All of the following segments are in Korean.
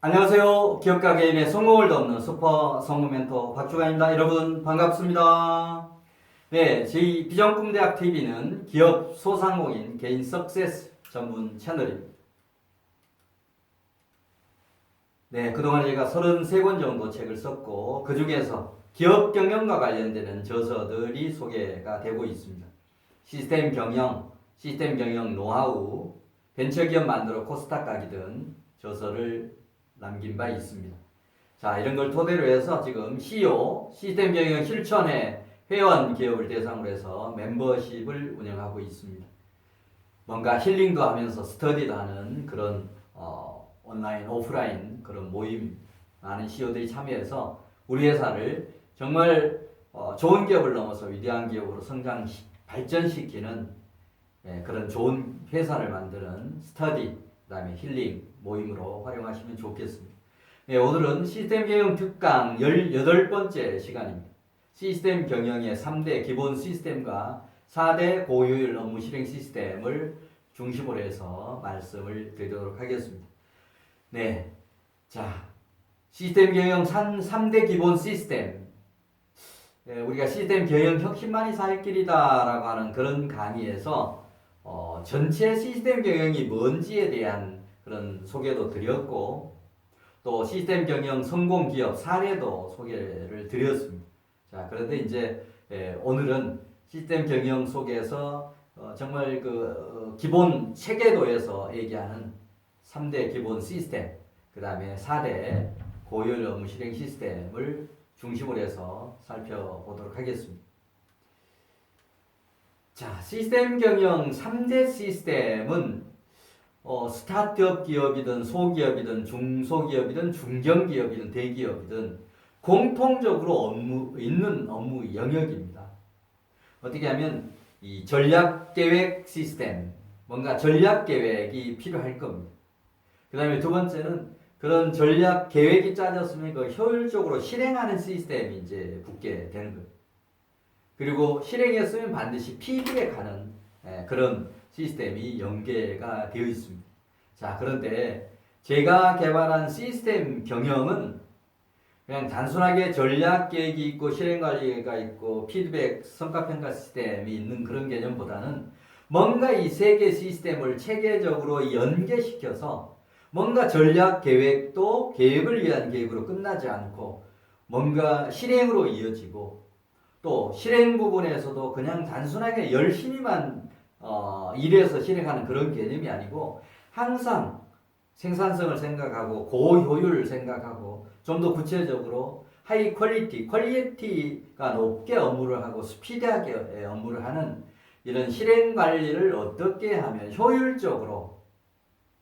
안녕하세요. 기업가 개인의 성공을 돕는 슈퍼 성공 멘토 박주관입니다. 여러분 반갑습니다. 네, 저희 비전꿈대학 TV는 기업 소상공인 개인 석세스 전문 채널입니다. 네, 그동안 저희가 33권 정도 책을 썼고 그 중에서 기업 경영과 관련되는 저서들이 소개가 되고 있습니다. 시스템 경영 노하우, 벤처기업 만들어 코스닥 가기 등 저서를 남긴 바 있습니다. 자, 이런 걸 토대로 해서 지금 CEO, 시스템 경영 실천의 회원 기업을 대상으로 해서 멤버십을 운영하고 있습니다. 뭔가 힐링도 하면서 스터디도 하는 그런 온라인, 오프라인 그런 모임 많은 CEO들이 참여해서 우리 회사를 정말 좋은 기업을 넘어서 위대한 기업으로 발전시키는 그런 좋은 회사를 만드는 스터디, 그 다음에 힐링 모임으로 활용하시면 좋겠습니다. 네, 오늘은 시스템 경영 특강 18번째 시간입니다. 시스템 경영의 3대 기본 시스템과 4대 고효율 업무 실행 시스템을 중심으로 해서 말씀을 드리도록 하겠습니다. 네, 자, 시스템 경영 3대 기본 시스템. 네, 우리가 시스템 경영 혁신만이 살 길이다라고 하는 그런 강의에서 전체 시스템 경영이 뭔지에 대한 그런 소개도 드렸고 또 시스템 경영 성공 기업 사례도 소개를 드렸습니다. 자, 그런데 이제 오늘은 시스템 경영 속에서 정말 기본 체계도에서 얘기하는 3대 기본 시스템, 그 다음에 4대 고효율 업무 실행 시스템을 중심으로 해서 살펴보도록 하겠습니다. 자, 시스템 경영 3대 시스템은 스타트업 기업이든 소기업이든 중소기업이든 중견기업이든 대기업이든 공통적으로 있는 업무 영역입니다. 어떻게 하면 이 전략계획 시스템, 뭔가 전략계획이 필요할 겁니다. 그 다음에 두 번째는 그런 전략계획이 짜졌으면 그 효율적으로 실행하는 시스템이 이제 붙게 되는 거예요. 그리고 실행했으면 반드시 피드백하는 그런 시스템이 연계가 되어 있습니다. 자, 그런데 제가 개발한 시스템 경영은 그냥 단순하게 전략 계획이 있고 실행 관리가 있고 피드백 성과 평가 시스템이 있는 그런 개념보다는 뭔가 이 세 개 시스템을 체계적으로 연계시켜서 뭔가 전략 계획도 계획을 위한 계획으로 끝나지 않고 뭔가 실행으로 이어지고 또 실행 부분에서도 그냥 단순하게 열심히만 일해서 실행하는 그런 개념이 아니고 항상 생산성을 생각하고 고효율을 생각하고 좀 더 구체적으로 하이 퀄리티가 높게 업무를 하고 스피디하게 업무를 하는 이런 실행 관리를 어떻게 하면 효율적으로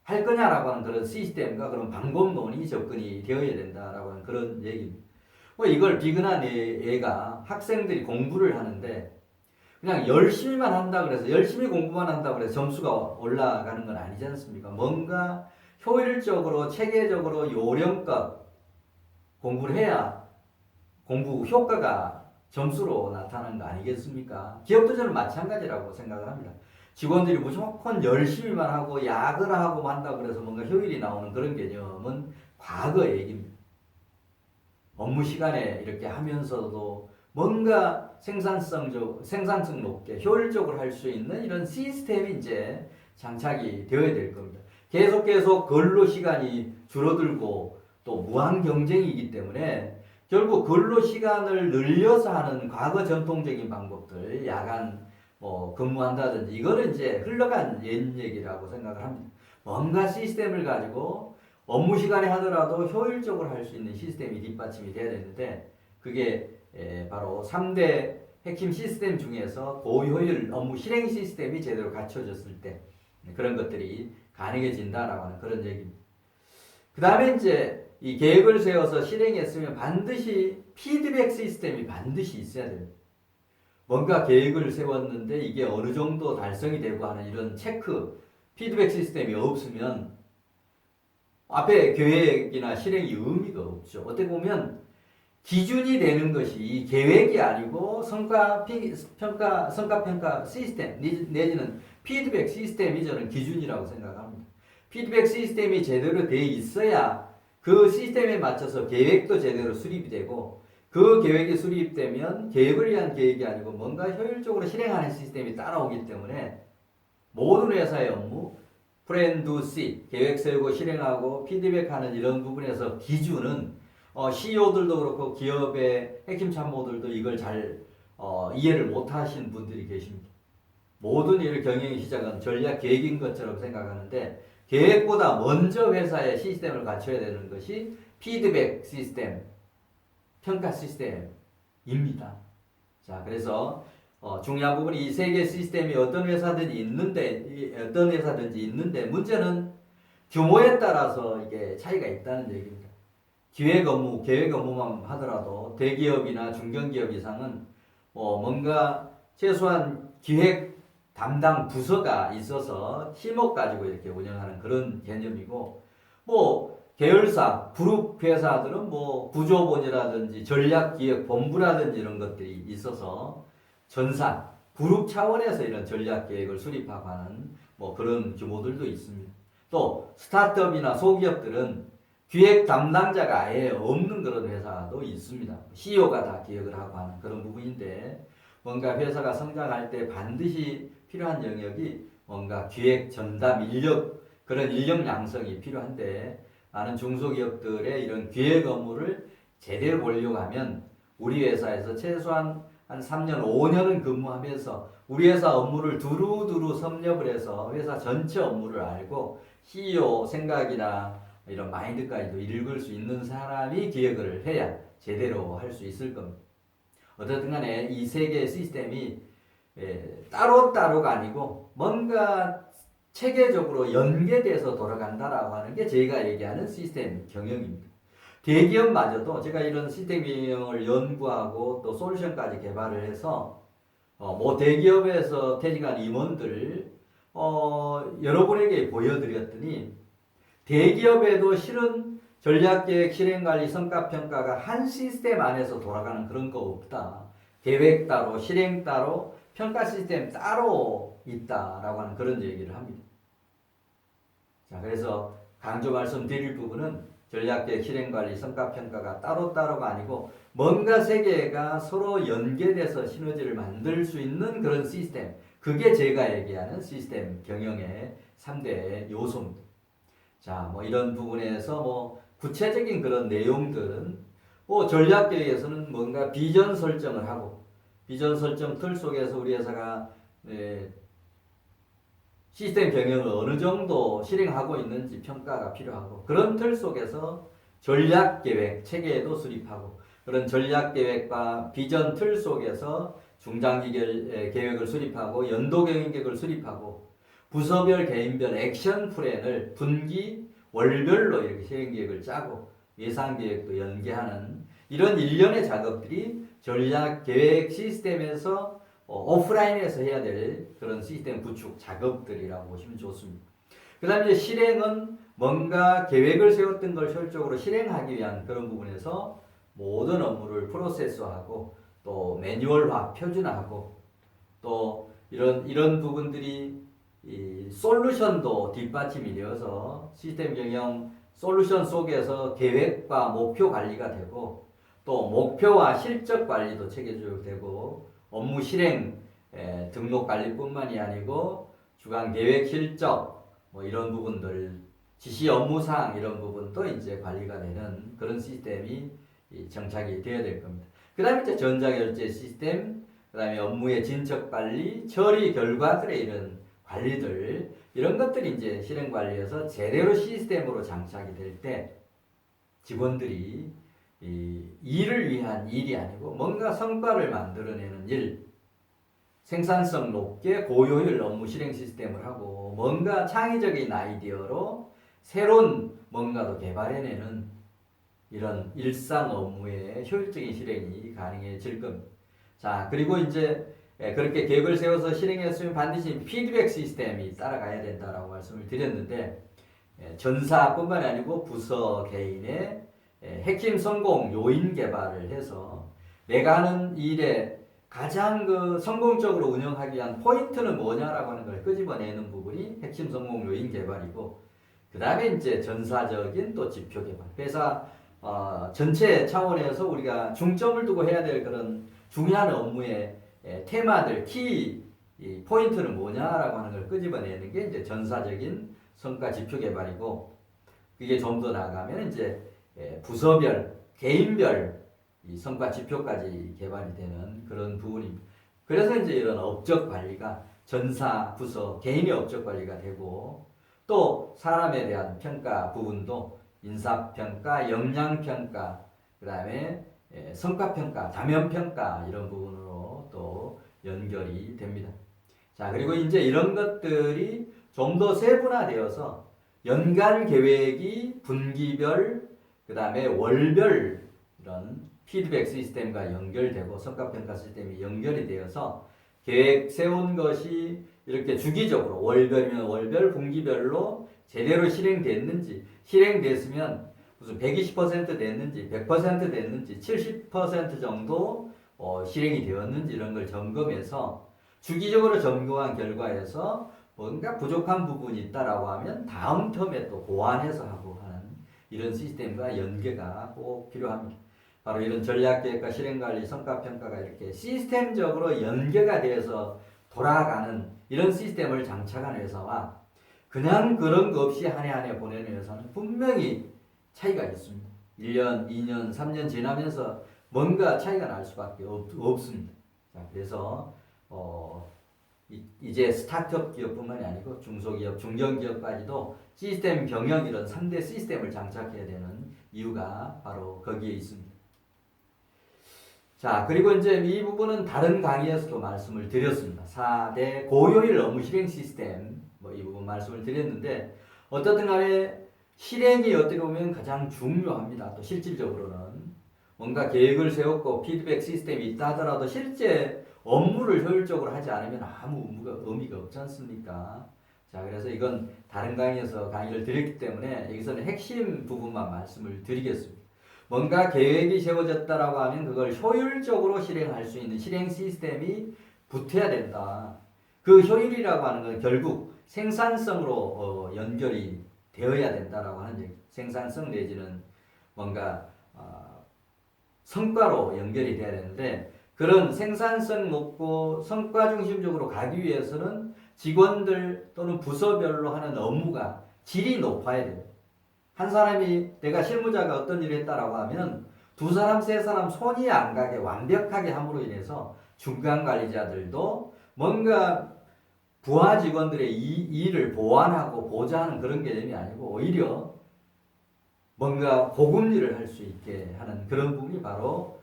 할 거냐라고 하는 그런 시스템과 그런 방법론이 접근이 되어야 된다라고 하는 그런 얘기입니다. 이걸 비근한 애가 학생들이 공부를 하는데 그냥 열심히만 한다 그래서 열심히 공부만 한다 그래서 점수가 올라가는 건 아니지 않습니까? 뭔가 효율적으로 체계적으로 요령껏 공부를 해야 공부 효과가 점수로 나타나는 거 아니겠습니까? 기업도 저는 마찬가지라고 생각을 합니다. 직원들이 무조건 열심히만 하고 야근하고 한다고 그래서 뭔가 효율이 나오는 그런 개념은 과거 얘기입니다. 업무 시간에 이렇게 하면서도 뭔가 생산성 높게 효율적으로 할 수 있는 이런 시스템이 이제 장착이 되어야 될 겁니다. 계속 근로 시간이 줄어들고 또 무한 경쟁이기 때문에 결국 근로 시간을 늘려서 하는 과거 전통적인 방법들, 야간 근무한다든지 이거는 이제 흘러간 옛 얘기라고 생각을 합니다. 뭔가 시스템을 가지고 업무 시간에 하더라도 효율적으로 할 수 있는 시스템이 뒷받침이 돼야 되는데 그게 바로 3대 핵심 시스템 중에서 고효율 업무 실행 시스템이 제대로 갖춰졌을 때 그런 것들이 가능해진다라고 하는 그런 얘기입니다. 그 다음에 이제 이 계획을 세워서 실행했으면 반드시 피드백 시스템이 반드시 있어야 됩니다. 뭔가 계획을 세웠는데 이게 어느 정도 달성이 되고 하는 이런 체크, 피드백 시스템이 없으면 앞에 계획이나 실행이 의미가 없죠. 어떻게 보면 기준이 되는 것이 이 계획이 아니고 성과 평가 시스템 내지는 피드백 시스템이 저는 기준이라고 생각합니다. 피드백 시스템이 제대로 돼 있어야 그 시스템에 맞춰서 계획도 제대로 수립이 되고 그 계획이 수립되면 계획을 위한 계획이 아니고 뭔가 효율적으로 실행하는 시스템이 따라오기 때문에 모든 회사의 업무 플랜 두 씨 계획 세우고 실행하고 피드백하는 이런 부분에서 기준은 CEO들도 그렇고 기업의 핵심 참모들도 이걸 잘 이해를 못하시는 분들이 계십니다. 모든 일 경영의 시작은 전략 계획인 것처럼 생각하는데 계획보다 먼저 회사의 시스템을 갖춰야 되는 것이 피드백 시스템, 평가 시스템입니다. 자, 그래서 중요한 부분이 이 세 개 시스템이 어떤 회사든지 있는데 문제는 규모에 따라서 이게 차이가 있다는 얘기입니다. 계획 업무만 하더라도 대기업이나 중견기업 이상은 뭔가 최소한 기획 담당 부서가 있어서 팀워크 가지고 이렇게 운영하는 그런 개념이고 계열사, 그룹 회사들은 구조본이라든지 전략기획본부라든지 이런 것들이 있어서 전산, 그룹 차원에서 이런 전략계획을 수립하고 하는 그런 규모들도 있습니다. 또 스타트업이나 소기업들은 기획 담당자가 아예 없는 그런 회사도 있습니다. CEO가 다 기획을 하고 하는 그런 부분인데 뭔가 회사가 성장할 때 반드시 필요한 영역이 뭔가 기획, 전담, 인력, 그런 인력 양성이 필요한데 많은 중소기업들의 이런 기획 업무를 제대로 보려고 하면 우리 회사에서 최소한 한 3년, 5년은 근무하면서 우리 회사 업무를 두루두루 섭렵을 해서 회사 전체 업무를 알고 CEO 생각이나 이런 마인드까지도 읽을 수 있는 사람이 기획을 해야 제대로 할 수 있을 겁니다. 어쨌든 간에 이 세 개의 시스템이 따로따로가 아니고 뭔가 체계적으로 연계돼서 돌아간다라고 하는 게 제가 얘기하는 시스템 경영입니다. 대기업마저도 제가 이런 시스템 경영을 연구하고 또 솔루션까지 개발을 해서 대기업에서 퇴직한 임원들 여러분에게 보여드렸더니 대기업에도 실은 전략계획, 실행관리, 성과평가가 한 시스템 안에서 돌아가는 그런 거 없다. 계획 따로, 실행 따로, 평가 시스템 따로 있다라고 하는 그런 얘기를 합니다. 자, 그래서 강조 말씀드릴 부분은 전략계획, 실행관리, 성과평가가 따로따로가 아니고 뭔가 세 개가 서로 연계돼서 시너지를 만들 수 있는 그런 시스템. 그게 제가 얘기하는 시스템 경영의 3대 요소입니다. 자, 이런 부분에서 구체적인 그런 내용들은 전략계획에서는 뭔가 비전 설정을 하고 비전 설정 틀 속에서 우리 회사가 시스템 경영을 어느 정도 실행하고 있는지 평가가 필요하고 그런 틀 속에서 전략계획 체계도 수립하고 그런 전략계획과 비전 틀 속에서 중장기 계획을 수립하고 연도 경영 계획을 수립하고 부서별 개인별 액션 플랜을 분기 월별로 이렇게 실행 계획을 짜고 예산 계획도 연계하는 이런 일련의 작업들이 전략 계획 시스템에서 오프라인에서 해야 될 그런 시스템 구축 작업들이라고 보시면 좋습니다. 그 다음에 이제 실행은 뭔가 계획을 세웠던 걸 효율적으로 실행하기 위한 그런 부분에서 모든 업무를 프로세스화하고 또 매뉴얼화, 표준화하고 또 이런 부분들이 이 솔루션도 뒷받침이 되어서 시스템 경영 솔루션 속에서 계획과 목표 관리가 되고 또 목표와 실적 관리도 체계적으로 되고 업무 실행 등록 관리뿐만이 아니고 주간 계획 실적 이런 부분들 지시 업무사항 이런 부분도 이제 관리가 되는 그런 시스템이 정착이 되어야 될 겁니다. 그 다음에 이제 전자결제 시스템, 그 다음에 업무의 진척 관리, 처리 결과들의 이런 관리들 이런 것들이 이제 실행 관리에서 제대로 시스템으로 장착이 될 때 직원들이 이 일을 위한 일이 아니고 뭔가 성과를 만들어내는 일, 생산성 높게 고효율 업무 실행 시스템을 하고 뭔가 창의적인 아이디어로 새로운 뭔가도 개발해내는 이런 일상 업무의 효율적인 실행이 가능해질 겁니다. 자, 그리고 이제 그렇게 계획을 세워서 실행했으면 반드시 피드백 시스템이 따라가야 된다라고 말씀을 드렸는데 전사뿐만 아니고 부서 개인의 핵심 성공 요인 개발을 해서 내가 하는 일에 가장 성공적으로 운영하기 위한 포인트는 뭐냐라고 하는 걸 끄집어내는 부분이 핵심 성공 요인 개발이고 그 다음에 이제 전사적인 또 지표 개발. 회사 전체 차원에서 우리가 중점을 두고 해야 될 그런 중요한 업무의 테마들, 이 포인트는 뭐냐라고 하는 걸 끄집어내는 게 이제 전사적인 성과 지표 개발이고, 그게 좀 더 나아가면 이제 부서별, 개인별 이 성과 지표까지 개발이 되는 그런 부분입니다. 그래서 이제 이런 업적 관리가 전사, 부서, 개인의 업적 관리가 되고, 또 사람에 대한 평가 부분도 인사평가, 역량평가, 그 다음에 성과평가, 다면평가 이런 부분으로 또 연결이 됩니다. 자, 그리고 이제 이런 것들이 좀 더 세분화되어서 연간 계획이 분기별, 그 다음에 월별 이런 피드백 시스템과 연결되고 성과평가 시스템이 연결이 되어서 계획 세운 것이 이렇게 주기적으로 월별이면 월별, 분기별로 제대로 실행됐는지, 실행됐으면 무슨 120% 됐는지, 100% 됐는지, 70% 정도 실행이 되었는지 이런 걸 점검해서 주기적으로 점검한 결과에서 뭔가 부족한 부분이 있다라고 하면 다음 텀에 또 보완해서 하고 하는 이런 시스템과 연계가 꼭 필요합니다. 바로 이런 전략계획과 실행관리, 성과평가가 이렇게 시스템적으로 연계가 되어서 돌아가는 이런 시스템을 장착한 회사와 그냥 그런 거 없이 한 해 한 해 보내는 회사는 분명히 차이가 있습니다. 1년, 2년, 3년 지나면서 뭔가 차이가 날 수밖에 없습니다. 자, 그래서 이제 스타트업 기업뿐만이 아니고 중소기업, 중견기업까지도 시스템 경영 이런 3대 시스템을 장착해야 되는 이유가 바로 거기에 있습니다. 자, 그리고 이제 이 부분은 다른 강의에서도 말씀을 드렸습니다. 4대 고효율 업무 실행 시스템, 이 부분 말씀을 드렸는데, 어떻든 간에 실행이 어떻게 보면 가장 중요합니다. 또 실질적으로는 뭔가 계획을 세웠고 피드백 시스템이 있다 하더라도 실제 업무를 효율적으로 하지 않으면 아무 의미가 없지 않습니까? 자, 그래서 이건 다른 강의에서 강의를 드렸기 때문에 여기서는 핵심 부분만 말씀을 드리겠습니다. 뭔가 계획이 세워졌다라고 하면 그걸 효율적으로 실행할 수 있는 실행 시스템이 붙어야 된다. 그 효율이라고 하는 건 결국 생산성으로 연결이 되어야 된다라고 하는 얘기. 생산성 내지는 뭔가 성과로 연결이 돼야 되는데, 그런 생산성 높고 성과 중심적으로 가기 위해서는 직원들 또는 부서별로 하는 업무가 질이 높아야 돼요. 한 사람이 내가 실무자가 어떤 일을 했다라고 하면 두 사람, 세 사람 손이 안 가게 완벽하게 함으로 인해서 중간 관리자들도 뭔가 부하 직원들의 일을 보완하고 보좌하는 그런 개념이 아니고 오히려 뭔가 고급 일을 할 수 있게 하는 그런 부분이 바로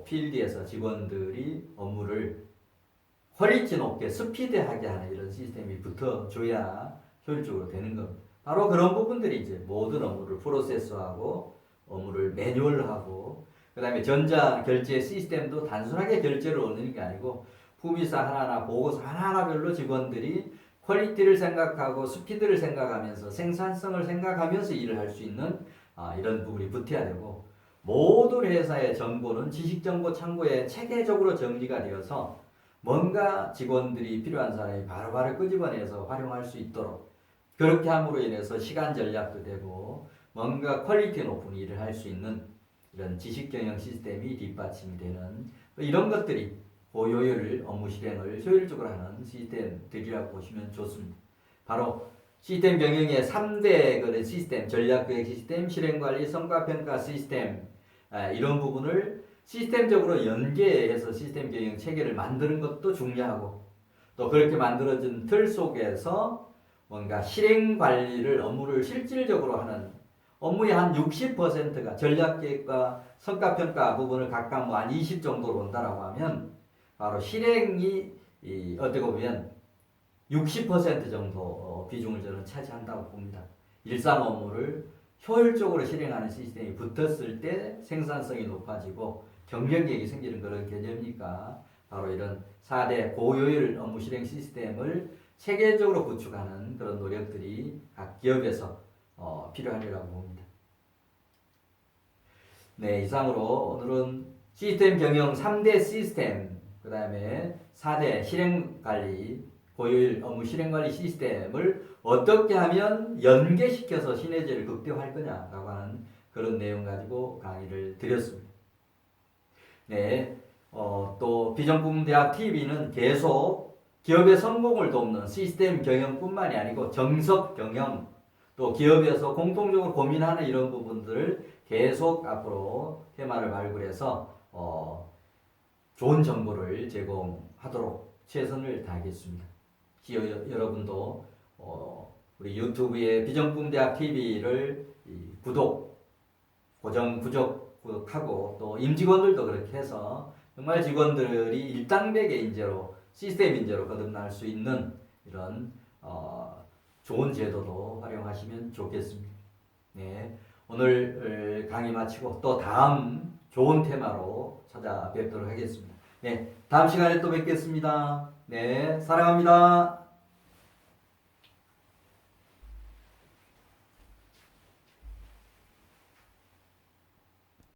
필드에서 직원들이 업무를 퀄리티 높게 스피드하게 하는 이런 시스템이 붙어줘야 효율적으로 되는 겁니다. 바로 그런 부분들이 이제 모든 업무를 프로세스하고 업무를 매뉴얼하고, 그 다음에 전자 결제 시스템도 단순하게 결제를 올리는 게 아니고 품위사 하나하나 보고서 하나하나별로 직원들이 퀄리티를 생각하고 스피드를 생각하면서 생산성을 생각하면서 일을 할 수 있는 이런 부분이 붙어야 되고, 모든 회사의 정보는 지식정보 창고에 체계적으로 정리가 되어서 뭔가 직원들이 필요한 사람이 바로바로 끄집어내서 활용할 수 있도록, 그렇게 함으로 인해서 시간 전략도 되고 뭔가 퀄리티 높은 일을 할 수 있는 이런 지식경영 시스템이 뒷받침이 되는 이런 것들이 고효율 업무 실행을 효율적으로 하는 시스템들이라고 보시면 좋습니다. 바로 시스템 경영의 3대 시스템, 전략계획 시스템, 실행관리, 성과평가 시스템, 이런 부분을 시스템적으로 연계해서 시스템 경영 체계를 만드는 것도 중요하고, 또 그렇게 만들어진 틀 속에서 뭔가 실행 관리를 업무를 실질적으로 하는 업무의 한 60%가 전략계획과 성과평가 부분을 각각 한 20 정도로 온다라고 하면 바로 실행이 어떻게 보면 60% 정도 비중을 저는 차지한다고 봅니다. 일상 업무를 효율적으로 실행하는 시스템이 붙었을 때 생산성이 높아지고 경쟁력이 생기는 그런 개념이니까 바로 이런 4대 고효율 업무 실행 시스템을 체계적으로 구축하는 그런 노력들이 각 기업에서 필요하리라고 봅니다. 네, 이상으로 오늘은 시스템 경영 3대 시스템, 그 다음에 4대 실행관리, 고효율 업무 실행관리 시스템을 어떻게 하면 연계시켜서 신해제를 극대화할 거냐라고 하는 그런 내용 가지고 강의를 드렸습니다. 네, 또 비정품대학 TV는 계속 기업의 성공을 돕는 시스템 경영뿐만이 아니고 정석 경영, 또 기업에서 공통적으로 고민하는 이런 부분들을 계속 앞으로 테마를 발굴해서 좋은 정보를 제공하도록 최선을 다하겠습니다. 여러분도 우리 유튜브의 비정품대학 TV를 구독, 구독하고 또 임직원들도 그렇게 해서 정말 직원들이 일당백의 인재로 시스템 인재로 거듭날 수 있는 이런 좋은 제도도 활용하시면 좋겠습니다. 네, 오늘 강의 마치고 또 다음 좋은 테마로 찾아뵙도록 하겠습니다. 네, 다음 시간에 또 뵙겠습니다. 네, 사랑합니다.